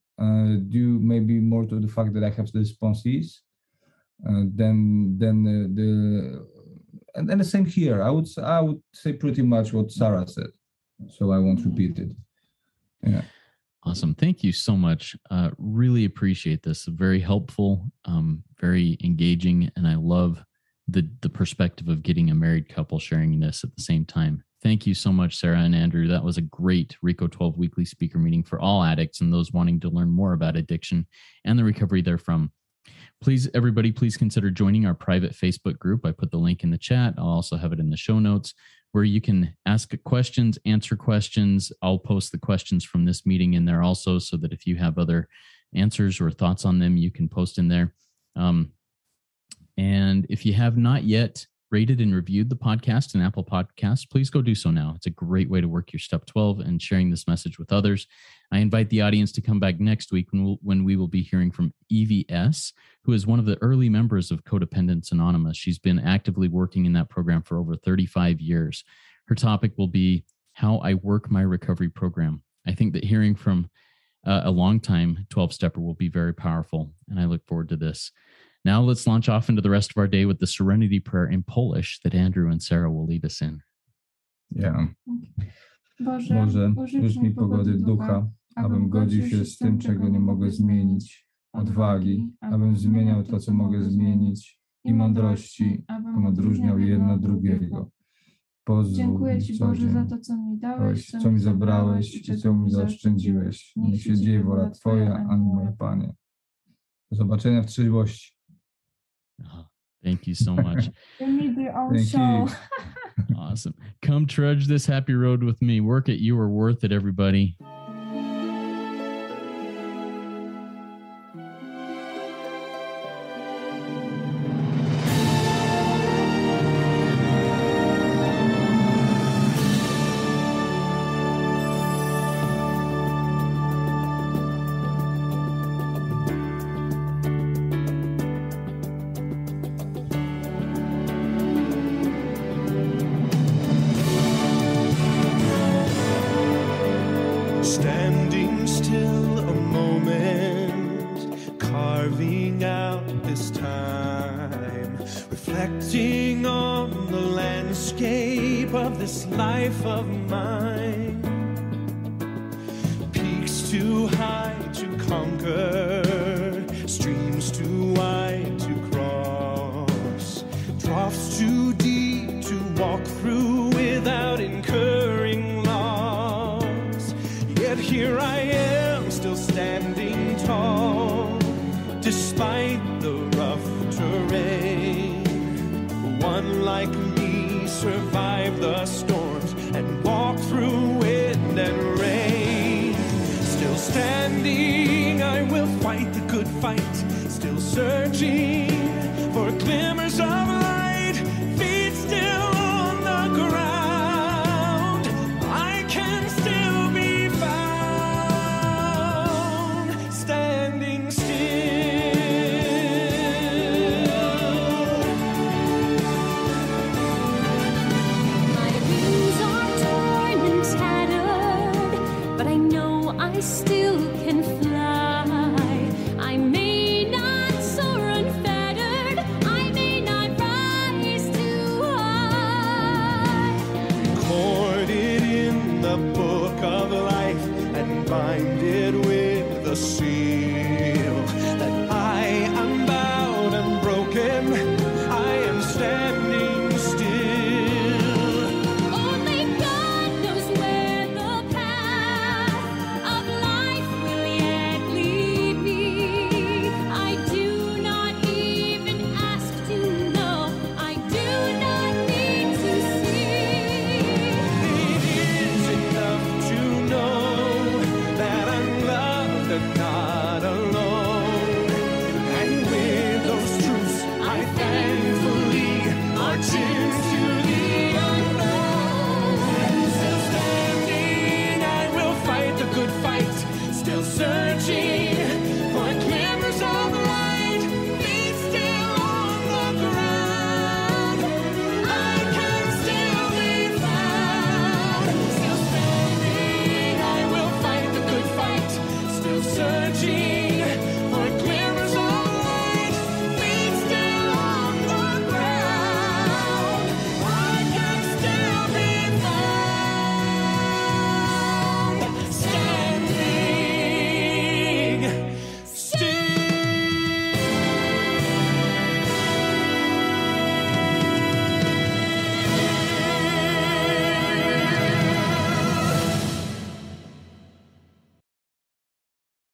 due maybe more to the fact that I have the sponsees. Then the same here. I would say pretty much what Sara said, so I won't repeat it. Yeah. Awesome. Thank you so much. Really appreciate this. Very helpful, very engaging, and I love the perspective of getting a married couple sharing this at the same time. Thank you so much, Sara and Andrew. That was a great RECO12 weekly speaker meeting for all addicts and those wanting to learn more about addiction and the recovery therefrom. Please, everybody, please consider joining our private Facebook group. I put the link in the chat. I'll also have it in the show notes, where you can ask questions, answer questions. I'll post the questions from this meeting in there also, so that if you have other answers or thoughts on them, you can post in there. And if you have not yet rated and reviewed the podcast in Apple Podcasts, please go do so now. It's a great way to work your Step 12 and sharing this message with others. I invite the audience to come back next week when we will be hearing from EVS, who is one of the early members of Codependence Anonymous. She's been actively working in that program for over 35 years. Her topic will be how I work my recovery program. I think that hearing from a long-time 12-stepper will be very powerful, and I look forward to this. Now let's launch off into the rest of our day with the Serenity Prayer in Polish that Andrew and Sara will lead us in. Yeah. Boże, ucz mi pogody ducha, abym godził się z tym, czego nie mogę zmienić, odwagi, abym zmieniał to, co mogę zmienić, i mądrości, abym odróżniał jedno drugiego. pozwól Dziękuję Ci, mi co Boże, dzień. za to, co mi dałeś, Co mi zabrałeś i co mi zaoszczędziłeś. Niech się dzieje wola Twoja, a nie moja, Panie. Do zobaczenia w trzeźwości. Oh, thank you so much. You need your own Thank show. you. Awesome. Come trudge this happy road with me. Work it. You are worth it, everybody. Standing still a moment, carving out this time, reflecting on the landscape of this life of mine. Peaks too high to conquer, streams too wide to cross, troughs too deep to walk through without incurring loss. Yet here I am, still standing tall, despite the rough terrain. One like me survived the storms and walked through wind and rain. Still standing, I will fight the good fight, still searching for a glimmer